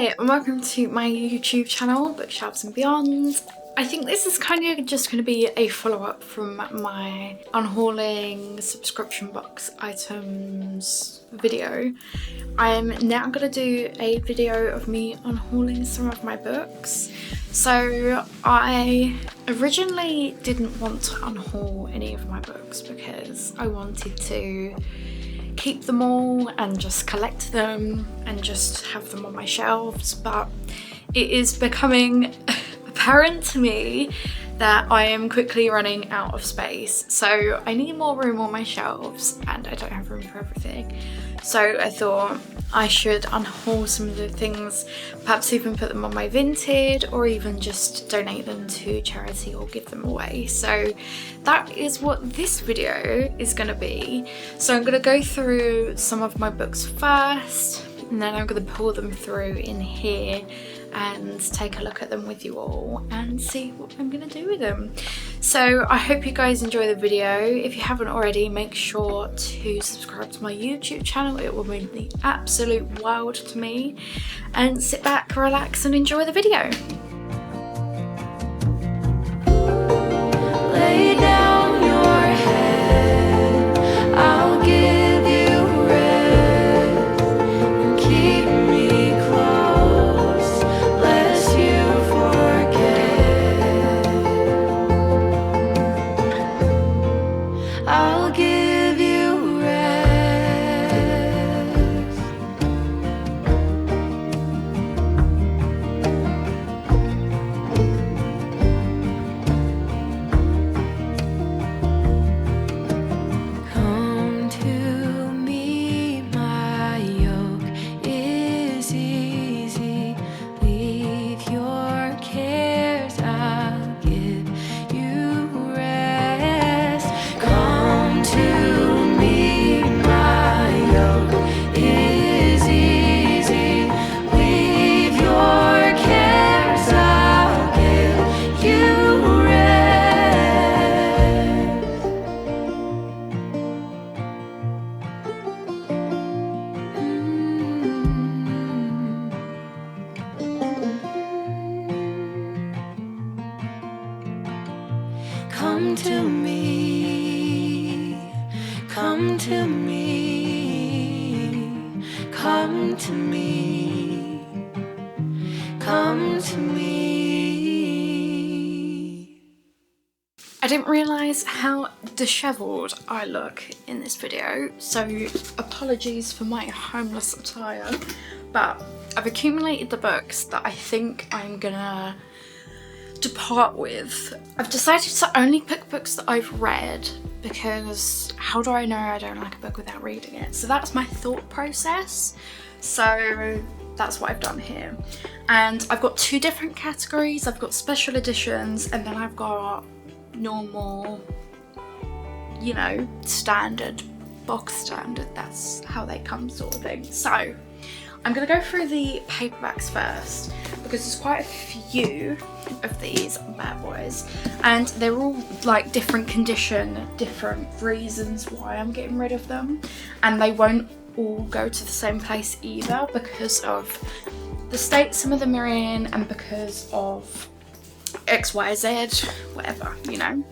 Hi and welcome to my YouTube channel, Bookshelves and Beyond. I think this is kind of just going to be a follow-up from my unhauling subscription box items video. I'm now going to do a video of me unhauling some of my books. So I originally didn't want to unhaul any of my books because I wanted to keep them all and just collect them and just have them on my shelves, but it is becoming apparent to me that I am quickly running out of space. So I need more room on my shelves and I don't have room for everything. So I thought I should unhaul some of the things, perhaps even put them on my Vinted or even just donate them to charity or give them away. So that is what this video is going to be. So I'm going to go through some of my books first and then I'm going to pull them through in here and take a look at them with you all and see what I'm going to do with them. So I hope you guys enjoy the video. If you haven't already, make sure to subscribe to my YouTube channel. It will mean the absolute world to me. And sit back, relax and enjoy the video. Lay down your head, I'll give you rest and keep me close lest you forget. I'll give you rest. Come to me, my yoke is easy. Leave your cares, I'll give you rest. Come to me, my yoke is easy. Leave your cares, I'll give you rest. Come to me, come to me, come to me, come to me. I didn't realise how dishevelled I look in this video, so apologies for my homeless attire, but I've accumulated the books that I think I'm gonna depart with. I've decided to only pick books that I've read because how do I know I don't like a book without reading it? So that's my thought process. So that's what I've done here. And I've got two different categories. I've got special editions and then I've got normal, you know, standard, box standard. That's how they come sort of thing. So I'm going to go through the paperbacks first because there's quite a few of these bad boys and they're all like different condition, different reasons why I'm getting rid of them, and they won't all go to the same place either because of the state some of them are in and because of XYZ, whatever, you know.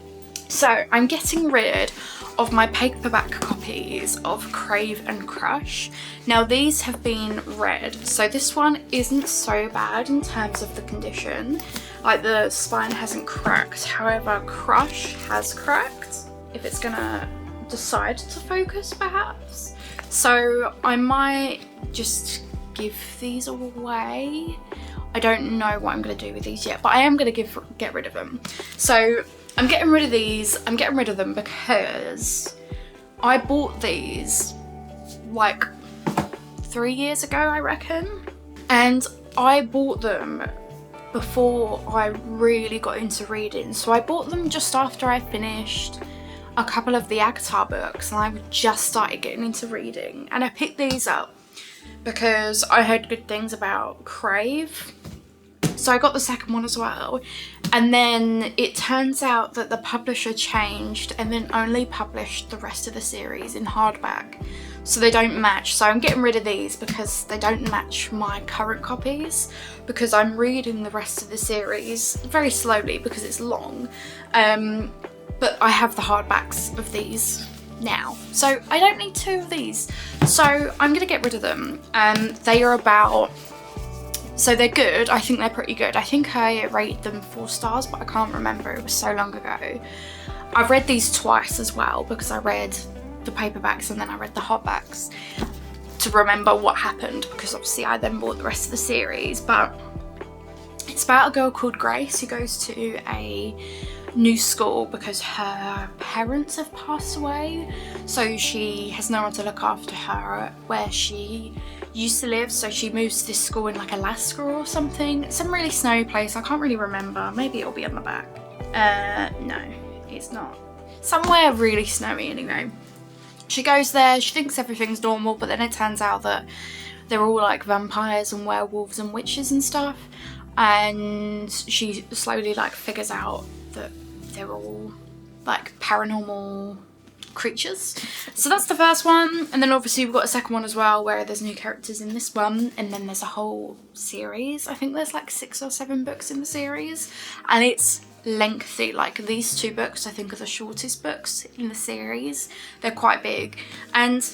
So I'm getting rid of my paperback copies of Crave and Crush. Now these have been read, so this one isn't so bad in terms of the condition, like the spine hasn't cracked, however Crush has cracked, if it's gonna decide to focus perhaps. So I might just give these away. I don't know what I'm gonna do with these yet, but I am gonna get rid of them. So I'm getting rid of these. I'm getting rid of them because I bought these like 3 years ago, I reckon. And I bought them before I really got into reading. So I bought them just after I finished a couple of the Avatar books and I just started getting into reading. And I picked these up because I heard good things about Crave. So I got the second one as well, and then it turns out that the publisher changed and then only published the rest of the series in hardback. so they don't match. So I'm getting rid of these because they don't match my current copies, because I'm reading the rest of the series very slowly because it's long, but I have the hardbacks of these now, so I don't need 2 of these, so I'm gonna get rid of them. They are about, so they're good. I think they're pretty good. I think I rated them 4 stars, but I can't remember, it was so long ago. I've read these twice as well because I read the paperbacks and then I read the hardbacks to remember what happened, because obviously I then bought the rest of the series. But it's about a girl called Grace who goes to a new school because her parents have passed away, so she has no one to look after her where she used to live, so she moves to this school in like Alaska or something, some really snowy place. I can't really remember, maybe it'll be on the back. No, it's not. Somewhere really snowy anyway. She goes there, she thinks everything's normal, but then it turns out that they're all like vampires and werewolves and witches and stuff, and she slowly like figures out that they're all like paranormal creatures. So that's the first one, and then obviously we've got a second one as well where there's new characters in this one, and then there's a whole series. I think there's like 6 or 7 books in the series, and it's lengthy. Like these 2 books I think are the shortest books in the series. They're quite big, and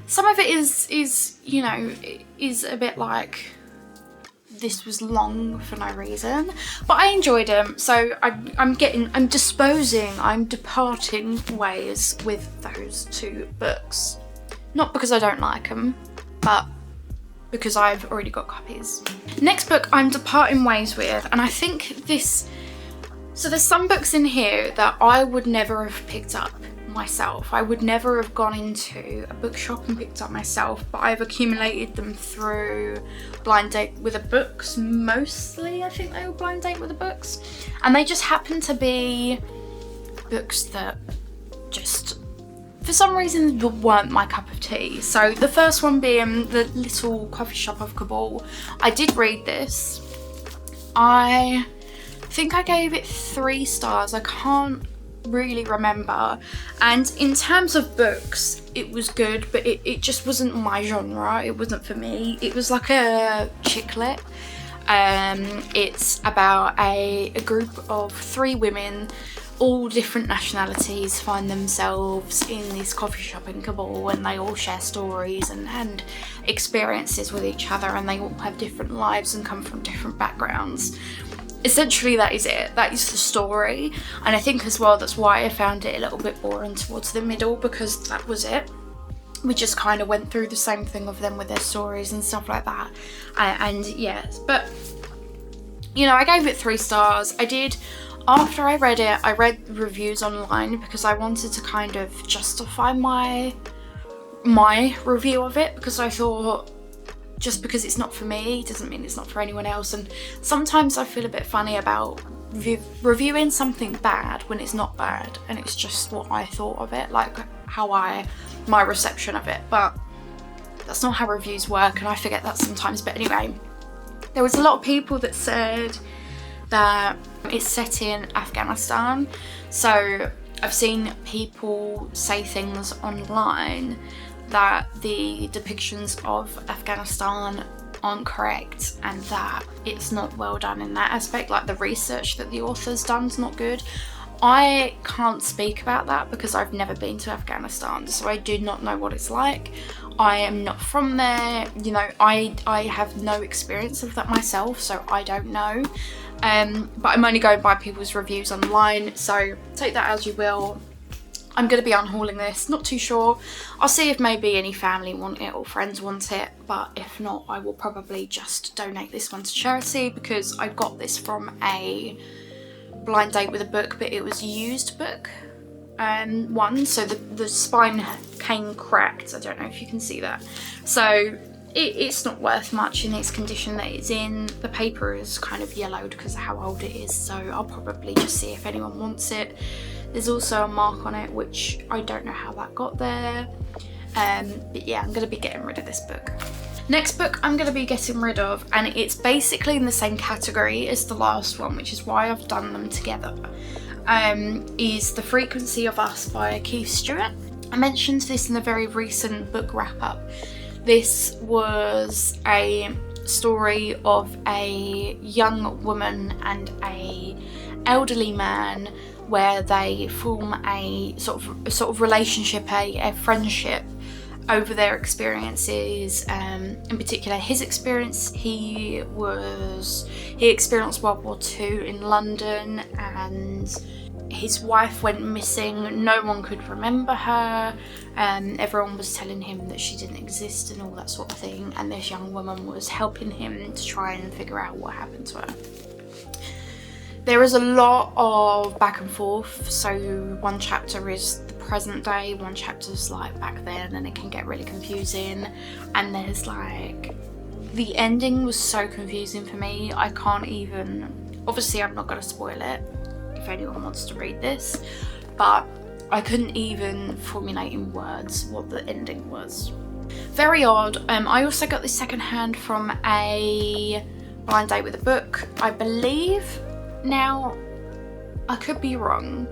some of it is you know, is a bit like this was long for no reason, but I enjoyed them. So I'm departing ways with those 2 books, not because I don't like them, but because I've already got copies. Next book I'm departing ways with, and I think this, so there's some books in here that I would never have picked up myself. I would never have gone into a bookshop and picked up myself, but I've accumulated them through blind date with the books. Mostly I think they were blind date with the books, and they just happen to be books that just for some reason weren't my cup of tea. So the first one being The Little Coffee Shop of Kabal. I did read this. I think I gave it 3 stars. I can't really remember, and in terms of books it was good, but it just wasn't my genre. It wasn't for me. It was like a chick lit. It's about a group of 3 women, all different nationalities, find themselves in this coffee shop in Kabal, and they all share stories and experiences with each other, and they all have different lives and come from different backgrounds. Essentially that is it, that is the story, and I think as well that's why I found it a little bit boring towards the middle, because that was it. We just kind of went through the same thing of them with their stories and stuff like that, and yes, but you know, I gave it 3 stars. I did, after I read it, I read reviews online because I wanted to kind of justify my review of it, because I thought just because it's not for me doesn't mean it's not for anyone else, and sometimes I feel a bit funny about reviewing something bad when it's not bad and it's just what I thought of it, like my reception of it, but that's not how reviews work, and I forget that sometimes. But anyway, there was a lot of people that said that it's set in Afghanistan, so I've seen people say things online that the depictions of Afghanistan aren't correct and that it's not well done in that aspect, like the research that the author's done's not good. I can't speak about that because I've never been to Afghanistan, so I do not know what it's like. I am not from there, you know, I have no experience of that myself, so I don't know. But I'm only going by people's reviews online, so take that as you will. I'm going to be unhauling this, not too sure. I'll see if maybe any family want it or friends want it, but if not, I will probably just donate this one to charity, because I got this from a blind date with a book, but it was a used book one, so the spine came cracked. I don't know if you can see that. So it's not worth much in its condition that it's in. The paper is kind of yellowed because of how old it is, so I'll probably just see if anyone wants it. There's also a mark on it, which I don't know how that got there. But yeah, I'm going to be getting rid of this book. Next book I'm going to be getting rid of, and it's basically in the same category as the last one, which is why I've done them together, is The Frequency of Us by Keith Stewart. I mentioned this in the very recent book wrap up. This was a story of a young woman and a elderly man where they form a sort of relationship, a friendship over their experiences. In particular, his experience, he experienced World War II in London, and his wife went missing. No one could remember her. Everyone was telling him that she didn't exist and all that sort of thing, and this young woman was helping him to try and figure out what happened to her. There is a lot of back and forth, so one chapter is the present day, one chapter is like back then, and it can get really confusing. And there's like, the ending was so confusing for me, I can't even, obviously I'm not going to spoil it if anyone wants to read this, but I couldn't even formulate in words what the ending was. Very odd. I also got this secondhand from a blind date with a book, I believe. Now, I could be wrong,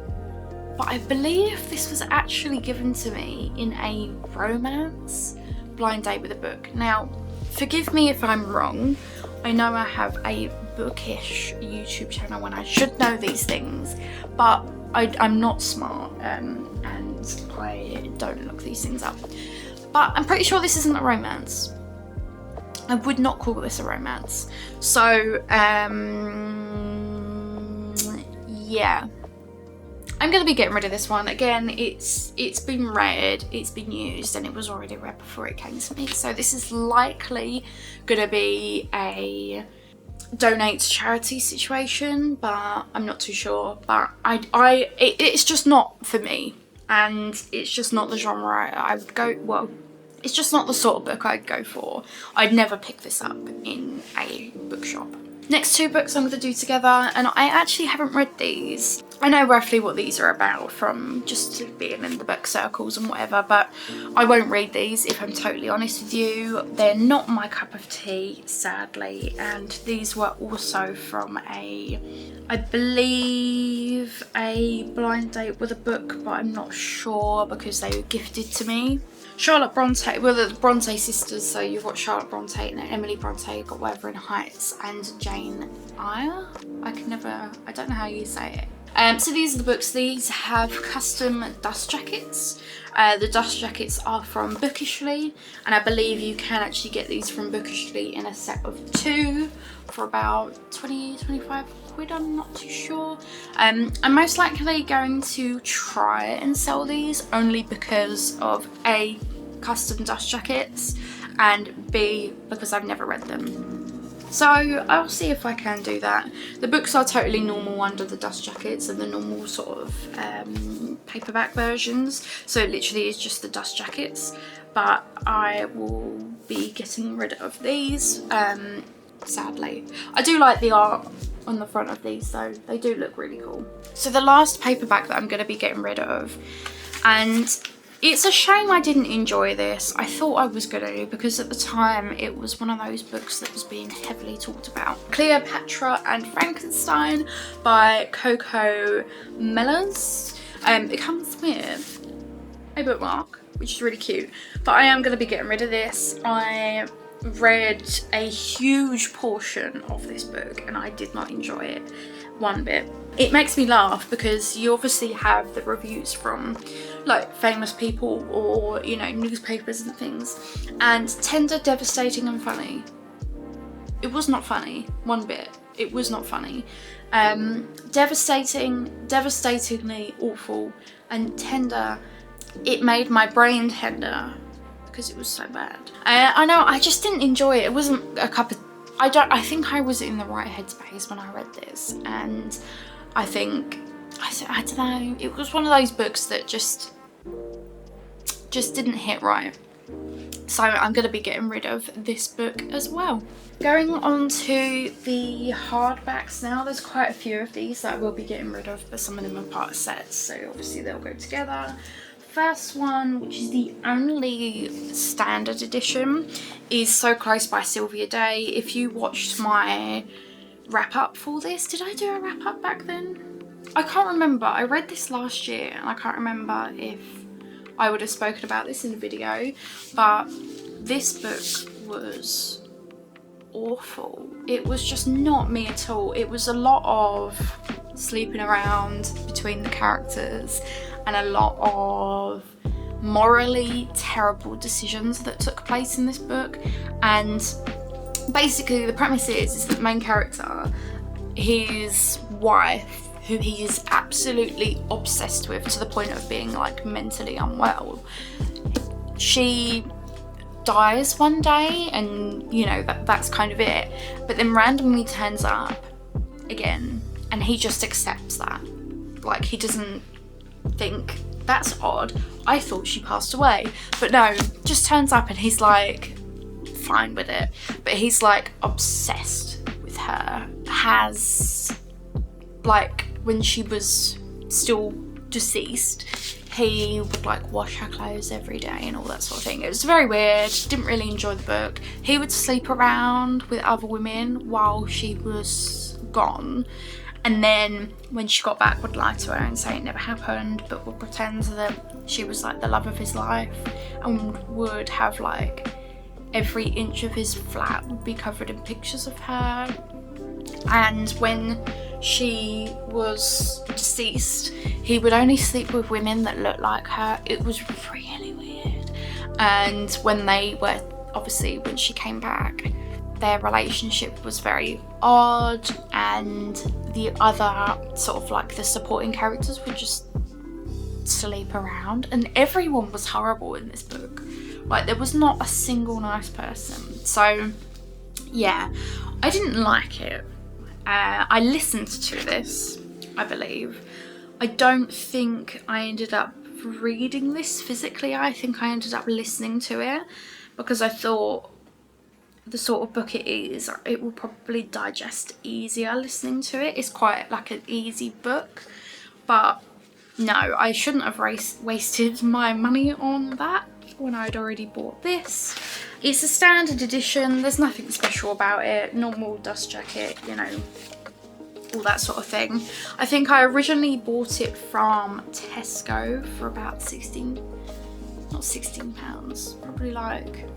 but I believe this was actually given to me in a romance blind date with a book. Now, forgive me if I'm wrong. I know I have a bookish YouTube channel and I should know these things, but I'm not smart and I don't look these things up. But I'm pretty sure this isn't a romance. I would not call this a romance. So, yeah, I'm going to be getting rid of this one. Again, it's been read, it's been used, and it was already read before it came to me. So this is likely going to be a donate to charity situation, but I'm not too sure. But it's just not for me, and it's just not the genre I would go, well, it's just not the sort of book I'd go for. I'd never pick this up in a bookshop. Next two books I'm going to do together, and I actually haven't read these. I know roughly what these are about from just being in the book circles and whatever, but I won't read these if I'm totally honest with you. They're not my cup of tea, sadly, and these were also from I believe a blind date with a book, but I'm not sure because they were gifted to me. Charlotte Bronte, well, the Bronte sisters, so you've got Charlotte Bronte and Emily Bronte, got Wuthering Heights, and Jane Eyre. I don't know how you say it. So these are the books. These have custom dust jackets. The dust jackets are from Bookishly, and I believe you can actually get these from Bookishly in a set of 2 for about 20-25 quid, I'm not too sure. I'm most likely going to try and sell these only because of A, custom dust jackets, and B, because I've never read them. So I'll see if I can do that. The books are totally normal under the dust jackets and the normal sort of paperback versions, so it literally is just the dust jackets, but I will be getting rid of these, sadly. I do like the art on the front of these though, they do look really cool. So the last paperback that I'm going to be getting rid of, and it's a shame I didn't enjoy this. I thought I was going to, because at the time it was one of those books that was being heavily talked about. Petra and Frankenstein by Coco Mellors. It comes with a bookmark, which is really cute, but I am going to be getting rid of this. I read a huge portion of this book and I did not enjoy it one bit. It makes me laugh because you obviously have the reviews from like famous people or, you know, newspapers and things, and tender, devastating and funny. It was not funny one bit. It was not funny. Devastatingly awful, and tender. It made my brain tender because it was so bad. I know, I just didn't enjoy it. It wasn't a cup of, I think I was in the right headspace when I read this, and I think, I don't know, it was one of those books that just didn't hit right. So I'm going to be getting rid of this book as well. Going on to the hardbacks now. There's quite a few of these that I will be getting rid of, but some of them are part of sets, so obviously they'll go together. First one, which is the only standard edition, is So Close by Sylvia Day. If you watched my wrap up for this, did I do a wrap up back then? I can't remember. I read this last year and I can't remember if I would have spoken about this in a video, but this book was awful. It was just not me at all. It was a lot of sleeping around between the characters and a lot of morally terrible decisions that took place in this book. And basically the premise is that the main character, his wife, who he is absolutely obsessed with to the point of being like mentally unwell, she dies one day, and you know, that's kind of it. But then randomly turns up again, and he just accepts that. Like, he doesn't think, that's odd, I thought she passed away. But no, just turns up and he's like fine with it. But he's like obsessed with her. Has, like, when she was still deceased, he would like wash her clothes every day and all that sort of thing. It was very weird. Didn't really enjoy the book. He would sleep around with other women while she was gone, and then when she got back would lie to her and say it never happened, but would pretend that she was like the love of his life, and would have like every inch of his flat would be covered in pictures of her. And when she was deceased, he would only sleep with women that looked like her. It was really weird. And when they were, obviously when she came back, their relationship was very odd, and the other sort of like the supporting characters would just sleep around, and everyone was horrible in this book. Like, there was not a single nice person. So yeah, I didn't like it. I listened to this, I believe. I don't think I ended up reading this physically. I think I ended up listening to it because I thought the sort of book it is, it will probably digest easier listening to it. It's quite like an easy book, but no, I shouldn't have wasted my money on that when I'd already bought this. It's a standard edition, there's nothing special about it, normal dust jacket, you know, all that sort of thing. I think I originally bought it from Tesco for about not 16 pounds, probably like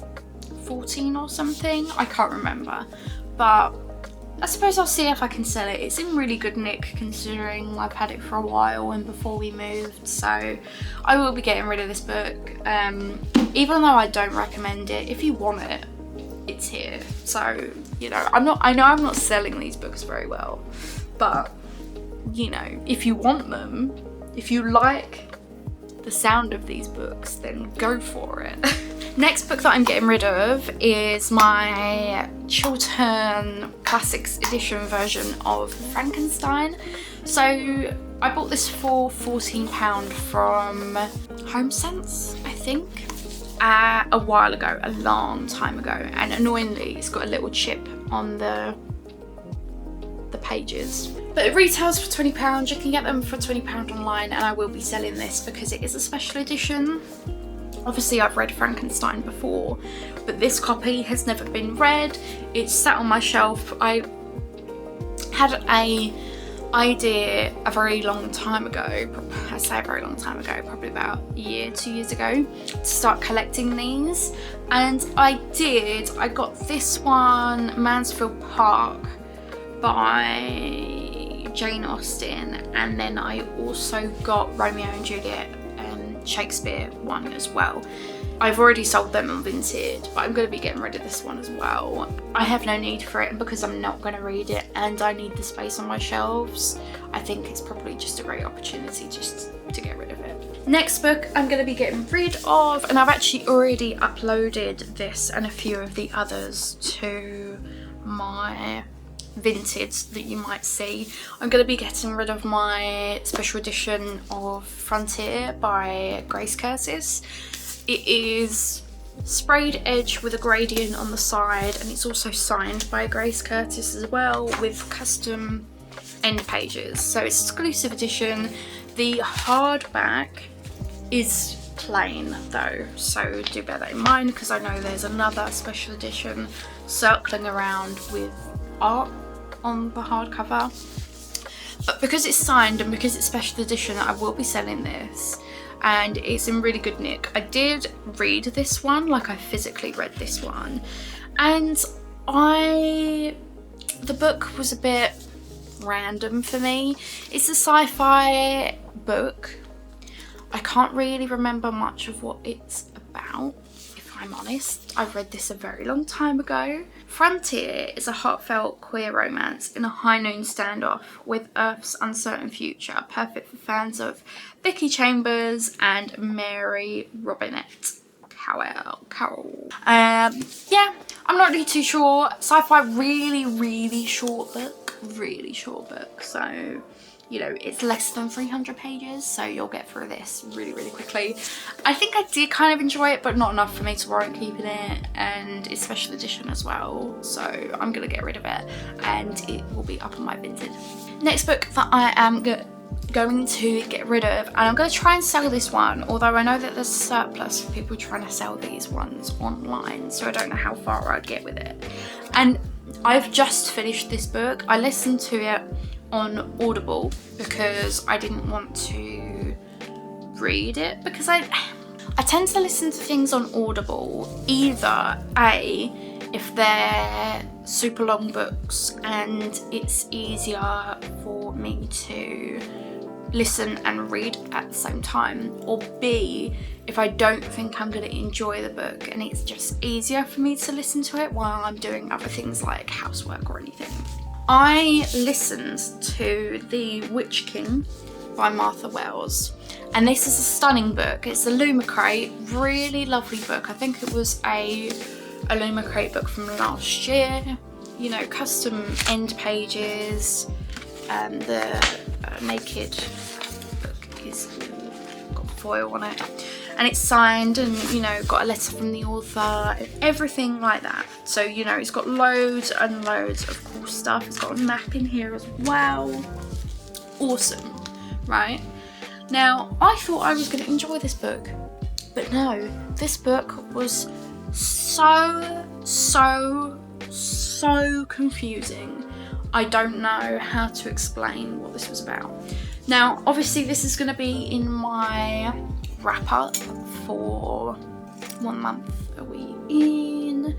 14 or something, I can't remember, but I suppose I'll see if I can sell it. It's in really good nick considering I've had it for a while and before we moved, so I will be getting rid of this book. Even though I don't recommend it, if you want it, it's here. So, you know, I know I'm not selling these books very well, but you know, if you want them, if you like the sound of these books, then go for it. Next book that I'm getting rid of is my Chiltern Classics edition version of Frankenstein. So I bought this for £14 from HomeSense, I think, a while ago, a long time ago, and annoyingly it's got a little chip on the pages. But it retails for £20. You can get them for £20 online, and I will be selling this because it is a special edition. Obviously I've read Frankenstein before, but this copy has never been read. It's sat on my shelf. I had a idea a very long time ago, I say a very long time ago, probably about a year, 2 years ago, to start collecting these, and I did. I got this one, Mansfield Park by Jane Austen, and then I also got Romeo and Juliet Shakespeare one as well. I've already sold them on Vinted, but I'm going to be getting rid of this one as well. I have no need for it because I'm not going to read it and I need the space on my shelves. I think it's probably just a great opportunity just to get rid of it. Next book I'm going to be getting rid of, and I've actually already uploaded this and a few of the others to my Vinted that you might see. I'm going to be getting rid of my special edition of Frontier by Grace Curtis. It is sprayed edge with a gradient on the side, and it's also signed by Grace Curtis as well with custom end pages. So it's exclusive edition. The hardback is plain though, so do bear that in mind because I know there's another special edition circling around with art on the hardcover. But because it's signed and because it's special edition, I will be selling this. and it's in really good nick. I did read this one, like I physically read this one, and the book was a bit random for me. It's a sci-fi book. I can't really remember much of what it's about, if I'm honest. I read this a very long time ago. Frontier is a heartfelt queer romance in a high noon standoff with Earth's uncertain future, perfect for fans of Becky Chambers and Mary Robinette Carroll. Yeah, I'm not really too sure. Sci-fi, really short book, so you know, it's less than 300 pages, so you'll get through this really quickly. I think I did kind of enjoy it, but not enough for me to warrant keeping it, and it's special edition as well, so I'm gonna get rid of it, and it will be up on my Vinted. Next book that I am going to get rid of, and I'm going to try and sell this one, although I know that there's a surplus of people trying to sell these ones online, so I don't know how far I'd get with it. And I've just finished this book. I listened to it on Audible because I didn't want to read it, because I tend to listen to things on Audible either if they're super long books and it's easier for me to listen and read at the same time, or B, if I don't think I'm going to enjoy the book and it's just easier for me to listen to it while I'm doing other things like housework or anything. I listened to The Witch King by Martha Wells, and this is a stunning book. It's a illumicrate, really lovely book. I think it was a illumicrate book from last year. You know, custom end pages, the naked book is got foil on it, and it's signed, and you know, got a letter from the author, everything like that. So you know, it's got loads and loads of cool stuff. It's got a map in here as well. Awesome, right? Now I thought I was going to enjoy this book, but no, this book was so confusing. I don't know how to explain what this was about. Now obviously this is going to be in my wrap up for 1 month are we in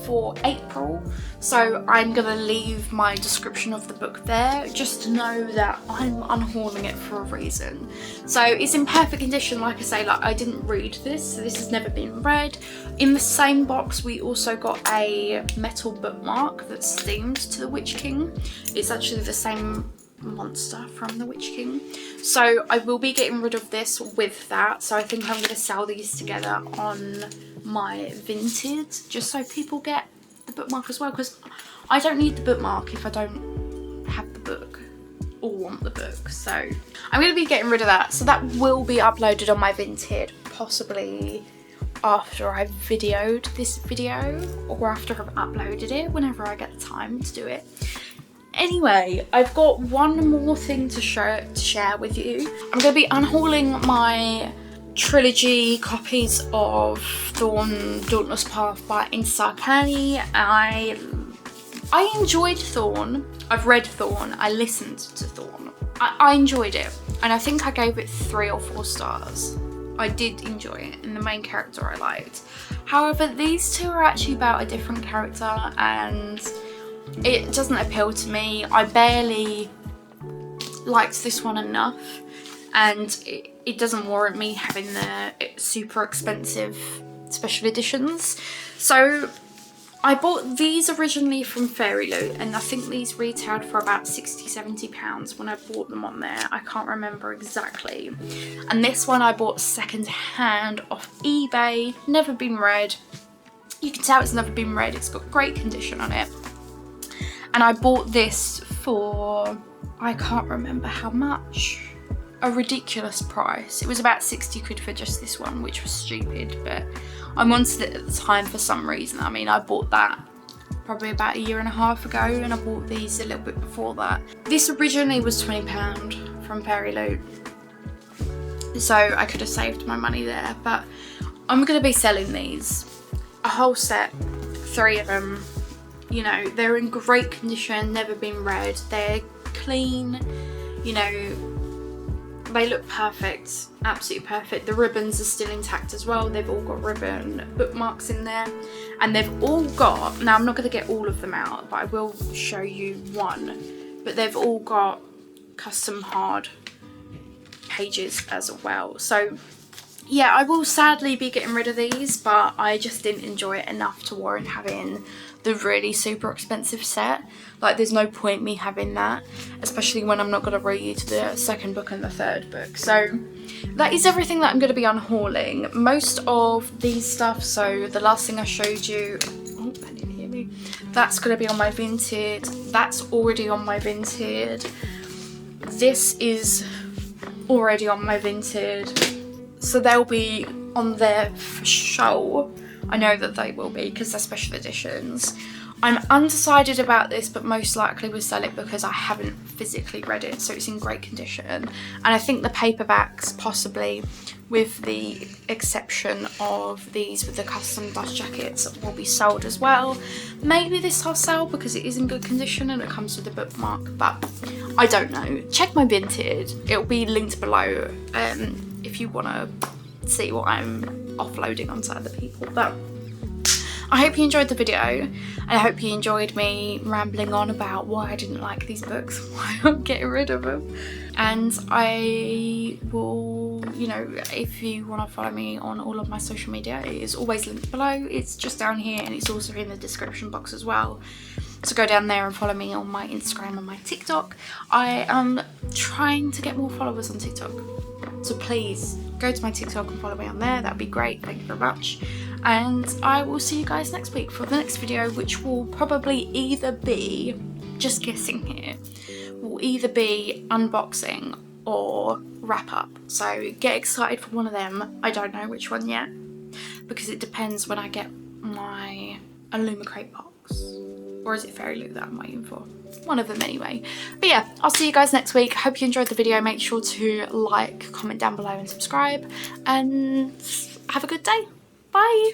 for April, so I'm gonna leave my description of the book there just to know that I'm unhauling it for a reason. So it's in perfect condition, like I say, like I didn't read this, so this has never been read. In the same box we also got a metal bookmark that's themed to the Witch King. It's actually the same monster from the Witch King, so I will be getting rid of this with that. So I think I'm going to sell these together on my Vinted just so people get the bookmark as well, because I don't need the bookmark if I don't have the book or want the book. So I'm going to be getting rid of that, so that will be uploaded on my Vinted possibly after I've videoed this video or after I've uploaded it, whenever I get the time to do it. Anyway, I've got one more thing to share with you. I'm going to be unhauling my trilogy copies of Thorn, Dauntless Path by Insarkani. I enjoyed Thorn. I've read Thorn. I listened to Thorn. I enjoyed it, and I think I gave it 3 or 4 stars. I did enjoy it, and the main character I liked. However, these two are actually about a different character, and it doesn't appeal to me. I barely liked this one enough, and it doesn't warrant me having the super expensive special editions. So I bought these originally from Fairyloot, and I think these retailed for about £60–70 when I bought them on there. I can't remember exactly. And this one I bought second hand off eBay. Never been read. You can tell it's never been read. It's got great condition on it. And I bought this for, I can't remember how much, a ridiculous price. It was about 60 quid for just this one, which was stupid, but I wanted it at the time for some reason. I mean, I bought that probably about 1.5 years ago, and I bought these a little bit before that. This originally was £20 from Fairyloot, so I could have saved my money there, but I'm going to be selling these. A whole set, 3 of them. You know, they're in great condition, never been read, they're clean, you know, they look perfect, absolutely perfect. The ribbons are still intact as well. They've all got ribbon bookmarks in there, and they've all got, now I'm not going to get all of them out, but I will show you one, but they've all got custom hard pages as well. So yeah, I will sadly be getting rid of these, but I just didn't enjoy it enough to warrant having the really super expensive set. Like, there's no point me having that, especially when I'm not going to read the second book and the third book. So that is everything that I'm going to be unhauling. Most of these stuff, so the last thing I showed you, oh, I didn't hear me, that's going to be on my Vinted. That's already on my Vinted. This is already on my Vinted. So they'll be on there for sure. I know that they will be because they're special editions. I'm undecided about this, but most likely we'll sell it because I haven't physically read it, so it's in great condition. And I think the paperbacks, possibly, with the exception of these with the custom dust jackets, will be sold as well. Maybe this I'll sell because it is in good condition and it comes with a bookmark, but I don't know. Check my Vinted. It'll be linked below if you want to see what I'm offloading onto other people. But I hope you enjoyed the video, and I hope you enjoyed me rambling on about why I didn't like these books, why I'm getting rid of them. And I will, you know, if you want to follow me on all of my social media, it is always linked below. It's just down here, and it's also in the description box as well. So go down there and follow me on my Instagram and my TikTok. I am trying to get more followers on TikTok, so please go to my TikTok and follow me on there. That'd be great. Thank you very much. And I will see you guys next week for the next video, which will probably either be, just guessing here, will either be unboxing or wrap up. So get excited for one of them. I don't know which one yet, because it depends when I get my illumicrate box. Or is it fairyloot that I'm waiting for? One of them anyway. But yeah, I'll see you guys next week. Hope you enjoyed the video. Make sure to like, comment down below and subscribe. And have a good day. Bye.